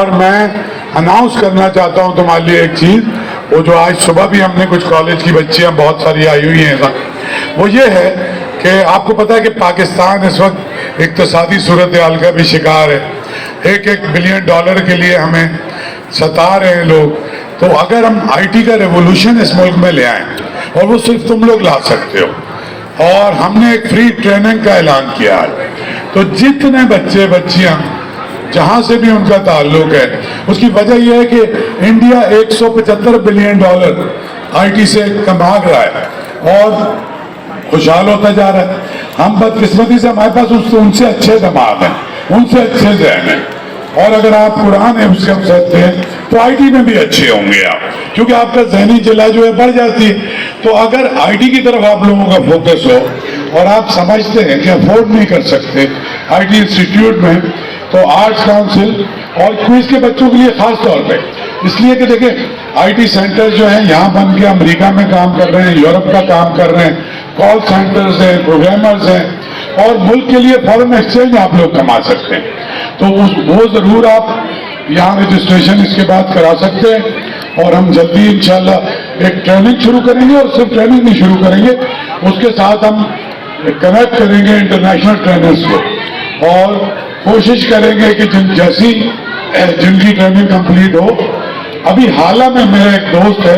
اور میں اناؤنس کرنا چاہتا ہوں تمہارے لیے ایک چیز، وہ جو آج صبح بھی ہم نے کچھ کالج کی بچیاں بہت ساری آئی ہوئی ہیں، وہ یہ ہے کہ آپ کو پتا ہے کہ پاکستان اس وقت اقتصادی صورتحال کا بھی شکار ہے. 1 بلین ڈالر کے لیے ہمیں ستا رہے ہیں لوگ. تو اگر ہم آئی ٹی کا ریولوشن اس ملک میں لے آئیں، اور وہ صرف تم لوگ لا سکتے ہو، اور ہم نے ایک فری ٹریننگ کا اعلان کیا ہے، تو جتنے بچے بچیاں جہاں سے بھی ان کا تعلق ہے، اس کی وجہ یہ ہے کہ India 175 billion dollar I T سے کما رہا ہے اور خوشحال ہوتا جا رہا ہے. ہم بدقسمتی سے ہمارے پاس ان سے اچھے دماغ ہیں، ان سے اچھے ذہن ہیں، اور اگر آپ قرآن حفظ کر سکتے ہیں تو آئی ٹی میں بھی اچھے ہوں گے آپ، کیونکہ آپ کا ذہنی جلا جو ہے بڑھ جاتی ہے. تو اگر آئی ٹی کی طرف آپ لوگوں کا فوکس ہو اور آپ سمجھتے ہیں کہ افورڈ نہیں کر سکتے آئی ٹی انسٹیٹیوٹ میں، تو آرٹس کاؤنسل اور کوئز کے بچوں کے لیے خاص طور پہ، اس لیے کہ دیکھیں آئی ٹی سینٹر جو ہیں یہاں بن کے امریکہ میں کام کر رہے ہیں، یورپ کا کام کر رہے ہیں، کال سینٹرز ہیں، پروگرامرز ہیں، اور ملک کے لیے فارن ایکسچینج آپ لوگ کما سکتے ہیں. تو وہ ضرور آپ یہاں رجسٹریشن اس کے بعد کرا سکتے ہیں، اور ہم جلدی انشاءاللہ ایک ٹریننگ شروع کریں گے. اور صرف ٹریننگ نہیں شروع کریں گے، اس کے ساتھ ہم کنیکٹ کریں گے انٹرنیشنل ٹرینرز کو، اور کوشش کریں گے کہ جن کی ٹریننگ کمپلیٹ ہو. ابھی حالیہ میں میرا ایک دوست ہے،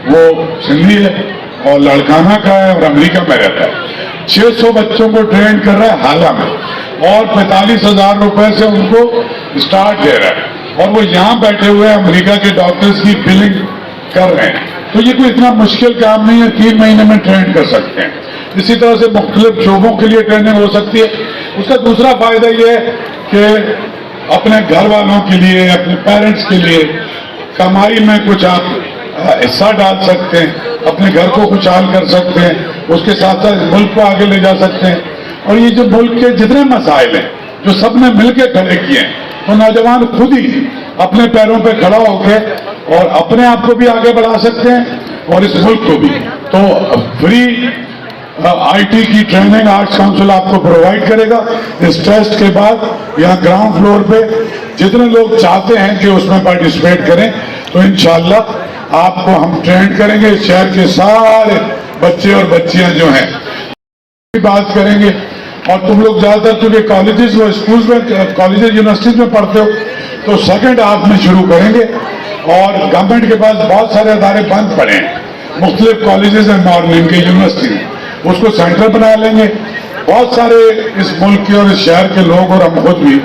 وہ سندھی ہے اور لڑکانہ کا ہے اور امریکہ میں رہتا ہے، 600 بچوں کو ٹرین کر رہا ہے حالیہ میں، اور 45,000 روپے سے ان کو اسٹارٹ دے رہا ہے، اور وہ یہاں بیٹھے ہوئے امریکہ کے ڈاکٹرز کی بلنگ کر رہے ہیں. تو یہ کوئی اتنا مشکل کام نہیں ہے، 3 مہینے میں ٹرین کر سکتے ہیں. اسی طرح سے مختلف شعبوں کے لیے ٹریننگ ہو سکتی ہے. اس کا دوسرا فائدہ یہ ہے کہ اپنے گھر والوں کے لیے، اپنے پیرنٹس کے لیے کمائی میں کچھ آپ حصہ ڈال سکتے ہیں، اپنے گھر کو خوشحال کر سکتے ہیں، اس کے ساتھ ساتھ ملک کو آگے لے جا سکتے ہیں. اور یہ جو ملک کے جتنے مسائل ہیں جو سب نے مل کے کھڑے کیے ہیں، تو نوجوان خود ہی اپنے پیروں پہ کھڑا ہو کے اور اپنے آپ کو بھی آگے بڑھا سکتے ہیں اور اس ملک کو بھی. تو فری آئی ٹی کی ٹریننگ آرٹس کاؤنسل آپ کو پرووائڈ کرے گا. اس ٹیسٹ کے بعد یہاں گراؤنڈ فلور پہ جتنے لوگ چاہتے ہیں کہ اس میں پارٹیسپیٹ کریں، تو انشاءاللہ آپ کو ہم ٹرین کریں گے. شہر کے سارے بچے اور بچیاں جو ہیں بات کریں گے. اور تم لوگ زیادہ تر چونکہ کالجز و اسکولز میں، کالجز یونیورسٹیز میں پڑھتے ہو، تو سیکنڈ ہاف میں شروع کریں گے. اور گورنمنٹ کے پاس بہت سارے ادارے بند پڑے ہیں، مختلف کالجز ہیں مارننگ کے، یونیورسٹی میں، اس کو سینٹر بنا لیں گے. بہت سارے اس ملک کے اور اس شہر کے لوگ اور ہم خود بھی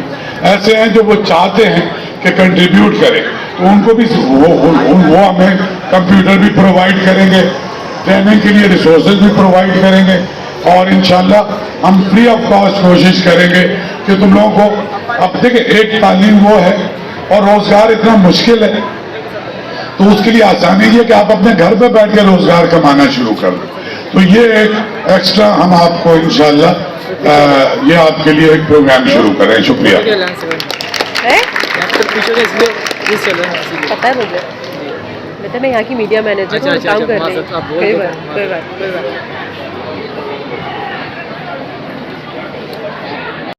ایسے ہیں جو وہ چاہتے ہیں کہ کنٹریبیوٹ کریں، تو ان کو بھی وہ ہمیں کمپیوٹر بھی پرووائڈ کریں گے، ٹریننگ کے لیے ریسورسز بھی پرووائڈ کریں گے. اور انشاءاللہ ہم فری آف کاسٹ کوشش کریں گے کہ تم لوگوں کو، اب دیکھیں ایک تعلیم وہ ہے اور روزگار اتنا مشکل ہے، تو اس کے لیے آسانی یہ کہ آپ اپنے گھر پہ بیٹھ کے روزگار کمانا شروع کر دیں. تو یہ ایک ایکسٹرا ہم آپ کو انشاءاللہ یہ آپ کے لیے ایک پروگرام شروع کریں. شکریہ. پتہ ہے مجھے، میں یہاں کی میڈیا مینیجر ہوں، کام کر رہی ہوں. کوئی بات